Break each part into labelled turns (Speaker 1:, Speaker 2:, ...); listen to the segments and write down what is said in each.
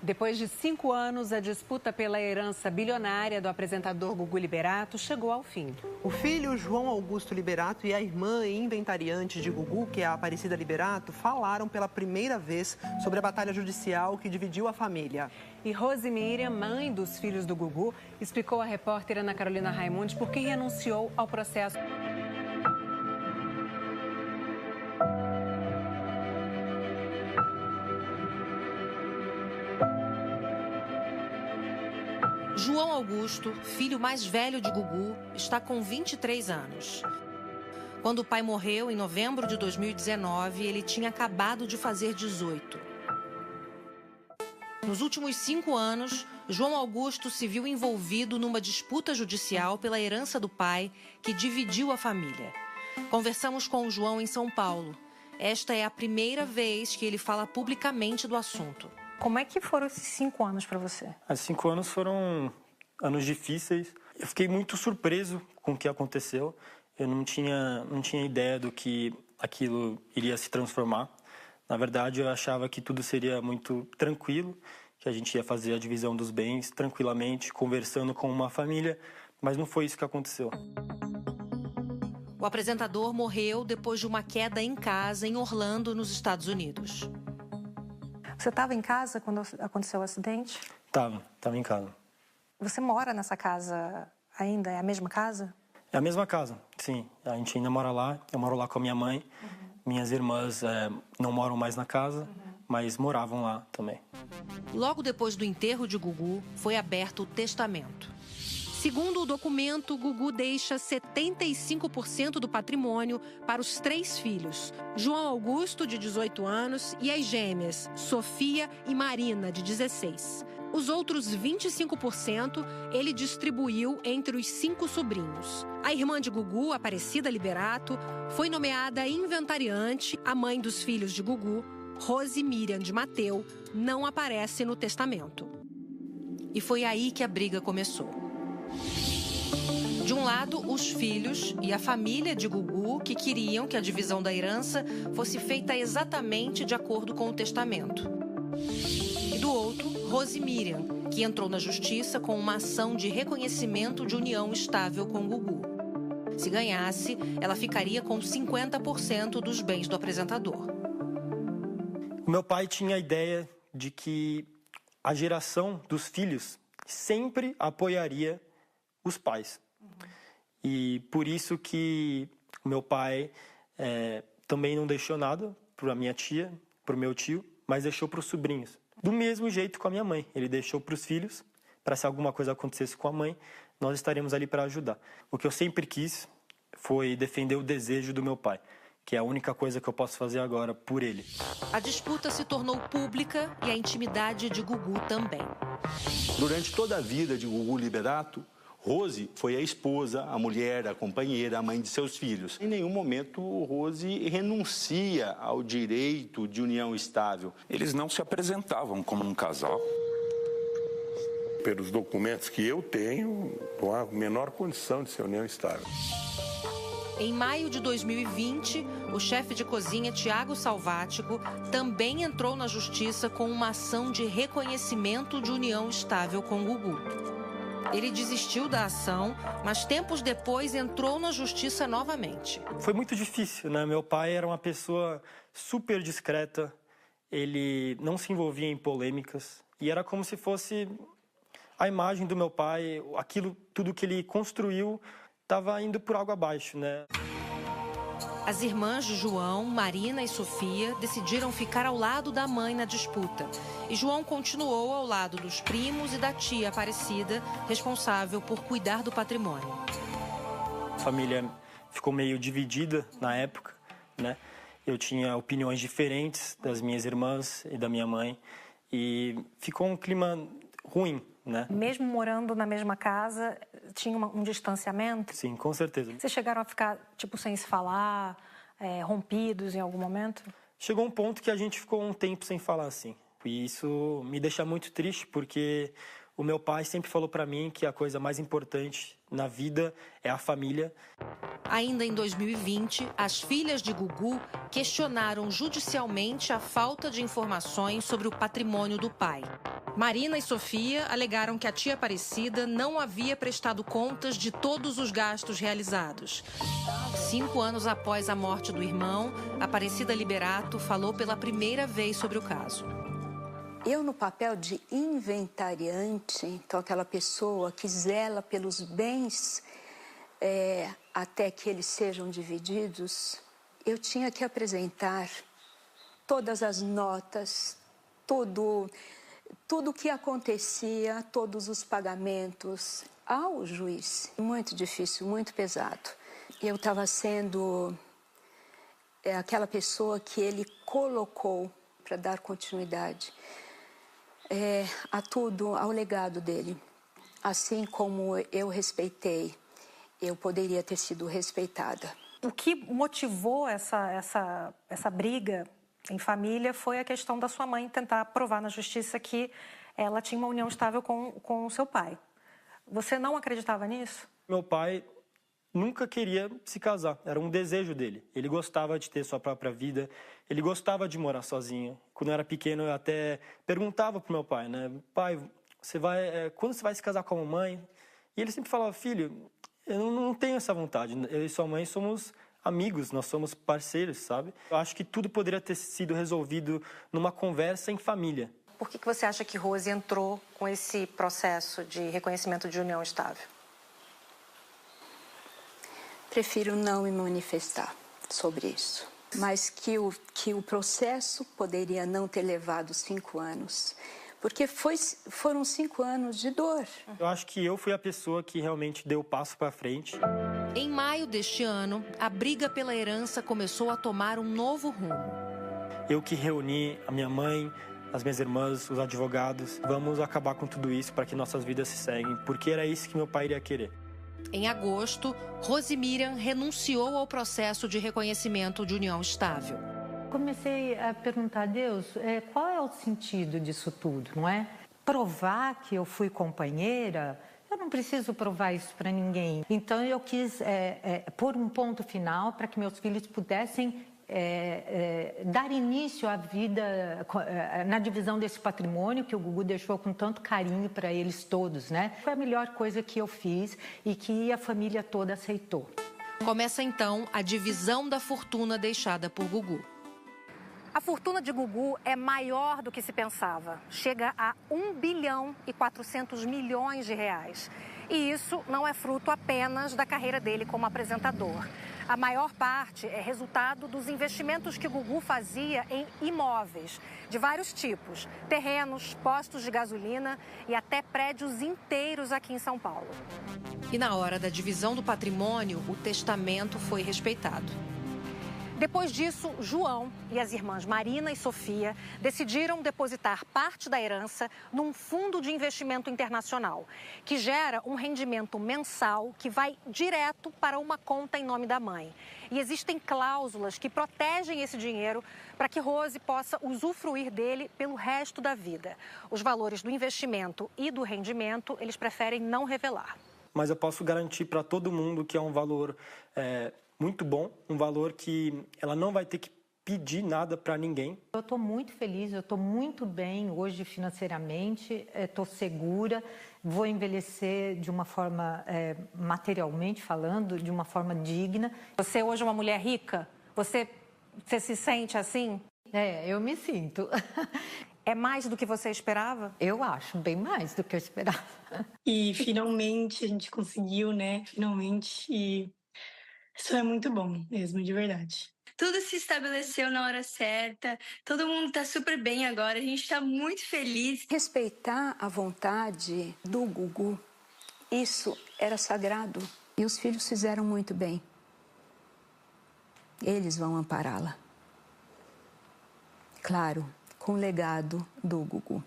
Speaker 1: Depois de 5 anos, a disputa pela herança bilionária do apresentador Gugu Liberato chegou ao fim.
Speaker 2: O filho João Augusto Liberato e a irmã inventariante de Gugu, que é a Aparecida Liberato, falaram pela primeira vez sobre a batalha judicial que dividiu a família.
Speaker 1: E Rose Miriam, mãe dos filhos do Gugu, explicou à repórter Ana Carolina Raimundi por que renunciou ao processo.
Speaker 3: João Augusto, filho mais velho de Gugu, está com 23 anos. Quando o pai morreu, em novembro de 2019, ele tinha acabado de fazer 18. Nos últimos 5 anos, João Augusto se viu envolvido numa disputa judicial pela herança do pai, que dividiu a família. Conversamos com o João em São Paulo. Esta é a primeira vez que ele fala publicamente do assunto.
Speaker 4: Como é que foram esses 5 anos para você?
Speaker 5: Os 5 anos foram anos difíceis. Eu fiquei muito surpreso com o que aconteceu. Eu não tinha ideia do que aquilo iria se transformar. Na verdade, eu achava que tudo seria muito tranquilo, que a gente ia fazer a divisão dos bens tranquilamente, conversando com uma família, mas não foi isso que aconteceu.
Speaker 3: O apresentador morreu depois de uma queda em casa em Orlando, nos Estados Unidos.
Speaker 4: Você estava em casa quando aconteceu o acidente?
Speaker 5: Tava em casa.
Speaker 4: Você mora nessa casa ainda? É a mesma casa?
Speaker 5: É a mesma casa, sim. A gente ainda mora lá. Eu moro lá com a minha mãe. Minhas irmãs não moram mais na casa, mas moravam lá também.
Speaker 3: Logo depois do enterro de Gugu, foi aberto o testamento. Segundo o documento, Gugu deixa 75% do patrimônio para os 3 filhos, João Augusto, de 18 anos, e as gêmeas, Sofia e Marina, de 16. Os outros 25% ele distribuiu entre os 5 sobrinhos. A irmã de Gugu, Aparecida Liberato, foi nomeada inventariante. A mãe dos filhos de Gugu, Rose Miriam de Mateu, não aparece no testamento. E foi aí que a briga começou. De um lado, os filhos e a família de Gugu, que queriam que a divisão da herança fosse feita exatamente de acordo com o testamento. E do outro, Rose Miriam, que entrou na justiça com uma ação de reconhecimento de união estável com Gugu. Se ganhasse, ela ficaria com 50% dos bens do apresentador.
Speaker 5: O meu pai tinha a ideia de que a geração dos filhos sempre apoiaria os pais. E por isso que o meu pai também não deixou nada para a minha tia, para o meu tio, mas deixou para os sobrinhos. Do mesmo jeito com a minha mãe. Ele deixou para os filhos, para se alguma coisa acontecesse com a mãe, nós estaremos ali para ajudar. O que eu sempre quis foi defender o desejo do meu pai, que é a única coisa que eu posso fazer agora por ele.
Speaker 3: A disputa se tornou pública e a intimidade de Gugu também.
Speaker 6: Durante toda a vida de Gugu Liberato, Rose foi a esposa, a mulher, a companheira, a mãe de seus filhos. Em nenhum momento, Rose renuncia ao direito de união estável.
Speaker 7: Eles não se apresentavam como um casal.
Speaker 8: Pelos documentos que eu tenho, não há menor condição de ser união estável.
Speaker 3: Em maio de 2020, o chefe de cozinha, Tiago Salvático, também entrou na justiça com uma ação de reconhecimento de união estável com Gugu. Ele desistiu da ação, mas tempos depois entrou na justiça novamente.
Speaker 5: Foi muito difícil, né? Meu pai era uma pessoa super discreta, ele não se envolvia em polêmicas e era como se fosse a imagem do meu pai, aquilo tudo que ele construiu estava indo por água abaixo, né?
Speaker 3: As irmãs de João, Marina e Sofia, decidiram ficar ao lado da mãe na disputa. E João continuou ao lado dos primos e da tia Aparecida, responsável por cuidar do patrimônio.
Speaker 5: A família ficou meio dividida na época, né? Eu tinha opiniões diferentes das minhas irmãs e da minha mãe. E ficou um clima ruim, né?
Speaker 4: Mesmo morando na mesma casa, tinha um distanciamento?
Speaker 5: Sim, com certeza.
Speaker 4: Vocês chegaram a ficar, sem se falar, rompidos em algum momento?
Speaker 5: Chegou um ponto que a gente ficou um tempo sem falar, assim. E isso me deixa muito triste, porque o meu pai sempre falou para mim que a coisa mais importante na vida é a família.
Speaker 3: Ainda em 2020, as filhas de Gugu questionaram judicialmente a falta de informações sobre o patrimônio do pai. Marina e Sofia alegaram que a tia Aparecida não havia prestado contas de todos os gastos realizados. 5 anos após a morte do irmão, Aparecida Liberato falou pela primeira vez sobre o caso.
Speaker 9: Eu, no papel de inventariante, então aquela pessoa que zela pelos bens até que eles sejam divididos, eu tinha que apresentar todas as notas, tudo o que acontecia, todos os pagamentos ao juiz. Muito difícil, muito pesado. Eu estava sendo aquela pessoa que ele colocou para dar continuidade a tudo, ao legado dele. Assim como eu respeitei, eu poderia ter sido respeitada.
Speaker 4: O que motivou essa briga em família foi a questão da sua mãe tentar provar na justiça que ela tinha uma união estável com o seu pai. Você não acreditava nisso?
Speaker 5: Meu pai nunca queria se casar, era um desejo dele. Ele gostava de ter sua própria vida, ele gostava de morar sozinho. Quando eu era pequeno, eu até perguntava pro meu pai, né? Pai, quando você vai se casar com a mamãe? E ele sempre falava, filho, eu não tenho essa vontade. Eu e sua mãe somos amigos, nós somos parceiros, sabe? Eu acho que tudo poderia ter sido resolvido numa conversa em família.
Speaker 4: Por que você acha que Rose entrou com esse processo de reconhecimento de união estável?
Speaker 9: Prefiro não me manifestar sobre isso. Mas que o processo poderia não ter levado 5 anos. Porque foram 5 anos de dor.
Speaker 5: Eu acho que eu fui a pessoa que realmente deu o passo para frente.
Speaker 3: Em maio deste ano, a briga pela herança começou a tomar um novo rumo.
Speaker 5: Eu que reuni a minha mãe, as minhas irmãs, os advogados. Vamos acabar com tudo isso para que nossas vidas se seguem, porque era isso que meu pai iria querer.
Speaker 3: Em agosto, Rose Miriam renunciou ao processo de reconhecimento de união estável.
Speaker 10: Comecei a perguntar a Deus, qual é o sentido disso tudo, não é? Provar que eu fui companheira, eu não preciso provar isso para ninguém. Então eu quis pôr um ponto final para que meus filhos pudessem dar início à vida na divisão desse patrimônio que o Gugu deixou com tanto carinho para eles todos, né? Foi a melhor coisa que eu fiz e que a família toda aceitou.
Speaker 3: Começa então a divisão da fortuna deixada por Gugu.
Speaker 4: A fortuna de Gugu é maior do que se pensava. Chega a 1 bilhão e 400 milhões de reais. E isso não é fruto apenas da carreira dele como apresentador. A maior parte é resultado dos investimentos que Gugu fazia em imóveis de vários tipos. Terrenos, postos de gasolina e até prédios inteiros aqui em São Paulo.
Speaker 3: E na hora da divisão do patrimônio, o testamento foi respeitado.
Speaker 4: Depois disso, João e as irmãs Marina e Sofia decidiram depositar parte da herança num fundo de investimento internacional, que gera um rendimento mensal que vai direto para uma conta em nome da mãe. E existem cláusulas que protegem esse dinheiro para que Rose possa usufruir dele pelo resto da vida. Os valores do investimento e do rendimento, eles preferem não revelar.
Speaker 5: Mas eu posso garantir para todo mundo que é um valor muito bom, um valor que ela não vai ter que pedir nada para ninguém.
Speaker 10: Eu estou muito feliz, eu estou muito bem hoje financeiramente, estou segura, vou envelhecer de uma forma, materialmente falando, de uma forma digna.
Speaker 4: Você hoje é uma mulher rica? Você se sente assim?
Speaker 10: Eu me sinto.
Speaker 4: É mais do que você esperava?
Speaker 10: Eu acho, bem mais do que eu esperava.
Speaker 11: E finalmente a gente conseguiu, né? Finalmente. E isso é muito bom mesmo, de verdade.
Speaker 12: Tudo se estabeleceu na hora certa, todo mundo tá super bem agora, a gente tá muito feliz.
Speaker 9: Respeitar a vontade do Gugu, isso era sagrado. E os filhos fizeram muito bem. Eles vão ampará-la. Claro, com o legado do Gugu.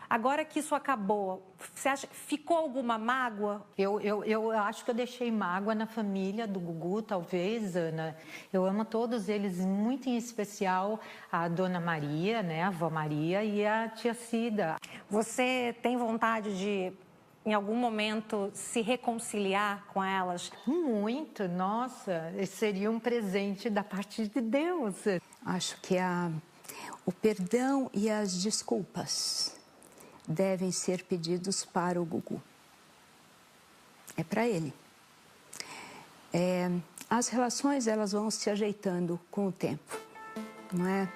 Speaker 4: Agora que isso acabou, você acha que ficou alguma mágoa?
Speaker 10: Eu acho que eu deixei mágoa na família do Gugu, talvez, Ana. Eu amo todos eles, muito em especial a Dona Maria, né, a avó Maria e a tia Cida.
Speaker 4: Você tem vontade de, em algum momento, se reconciliar com elas?
Speaker 10: Muito, nossa, esse seria um presente da parte de Deus.
Speaker 9: Acho que o perdão e as desculpas devem ser pedidos para o Gugu. É para ele. As relações, elas vão se ajeitando com o tempo, não é?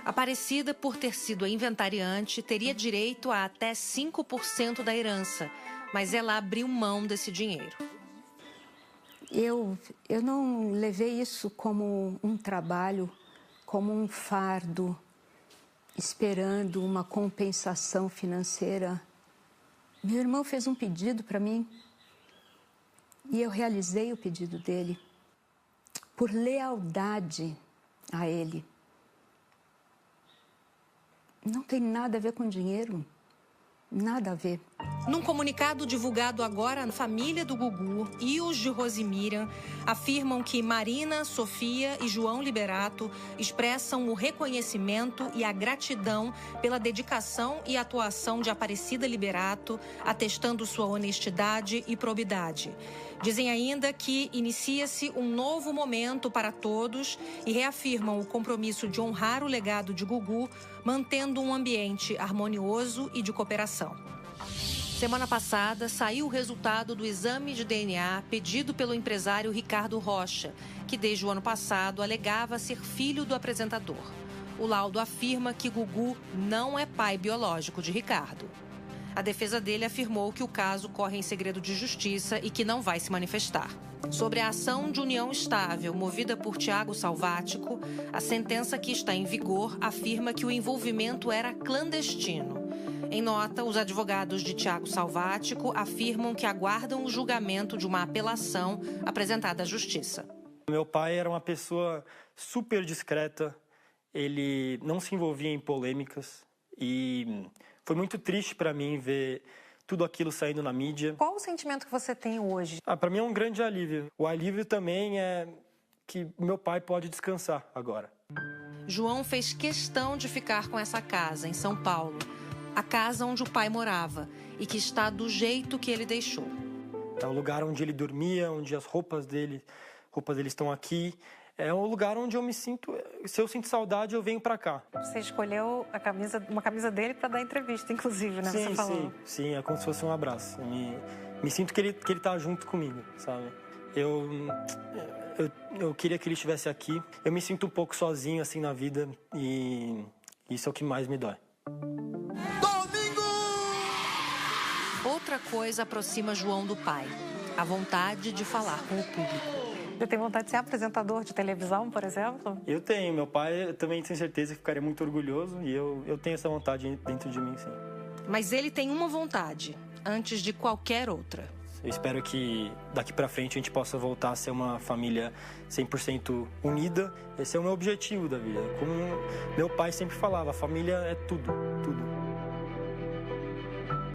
Speaker 3: Aparecida, por ter sido a inventariante, teria direito a até 5% da herança, mas ela abriu mão desse dinheiro.
Speaker 9: Eu não levei isso como um trabalho, como um fardo, esperando uma compensação financeira. Meu irmão fez um pedido para mim e eu realizei o pedido dele por lealdade a ele. Não tem nada a ver com dinheiro, nada a ver.
Speaker 3: Num comunicado divulgado agora, a família do Gugu e os de Rosemiriam afirmam que Marina, Sofia e João Liberato expressam o reconhecimento e a gratidão pela dedicação e atuação de Aparecida Liberato, atestando sua honestidade e probidade. Dizem ainda que inicia-se um novo momento para todos e reafirmam o compromisso de honrar o legado de Gugu, mantendo um ambiente harmonioso e de cooperação. Semana passada, saiu o resultado do exame de DNA pedido pelo empresário Ricardo Rocha, que desde o ano passado alegava ser filho do apresentador. O laudo afirma que Gugu não é pai biológico de Ricardo. A defesa dele afirmou que o caso corre em segredo de justiça e que não vai se manifestar. Sobre a ação de união estável movida por Thiago Salvático, a sentença que está em vigor afirma que o envolvimento era clandestino. Em nota, os advogados de Thiago Salvático afirmam que aguardam o julgamento de uma apelação apresentada à Justiça.
Speaker 5: Meu pai era uma pessoa super discreta, ele não se envolvia em polêmicas e foi muito triste para mim ver tudo aquilo saindo na mídia.
Speaker 4: Qual o sentimento que você tem hoje?
Speaker 5: Para mim é um grande alívio. O alívio também é que meu pai pode descansar agora.
Speaker 3: João fez questão de ficar com essa casa em São Paulo. A casa onde o pai morava e que está do jeito que ele deixou.
Speaker 5: É o lugar onde ele dormia, onde as roupas dele estão aqui. É um lugar onde eu me sinto... Se eu sinto saudade, eu venho para cá.
Speaker 4: Você escolheu uma camisa dele para dar entrevista, inclusive, né?
Speaker 5: Sim,
Speaker 4: você falou.
Speaker 5: Sim, é como se fosse um abraço. Me sinto que ele tá junto comigo, sabe? Eu queria que ele estivesse aqui. Eu me sinto um pouco sozinho, assim, na vida. E isso é o que mais me dói.
Speaker 3: Outra coisa aproxima João do pai: a vontade de falar com o público.
Speaker 4: Você tem vontade de ser apresentador de televisão, por exemplo?
Speaker 5: Eu tenho. Meu pai também tem certeza que ficaria muito orgulhoso e eu tenho essa vontade dentro de mim, sim.
Speaker 3: Mas ele tem uma vontade, antes de qualquer outra.
Speaker 5: Eu espero que daqui pra frente a gente possa voltar a ser uma família 100% unida. Esse é o meu objetivo da vida. Como meu pai sempre falava, a família é tudo, tudo.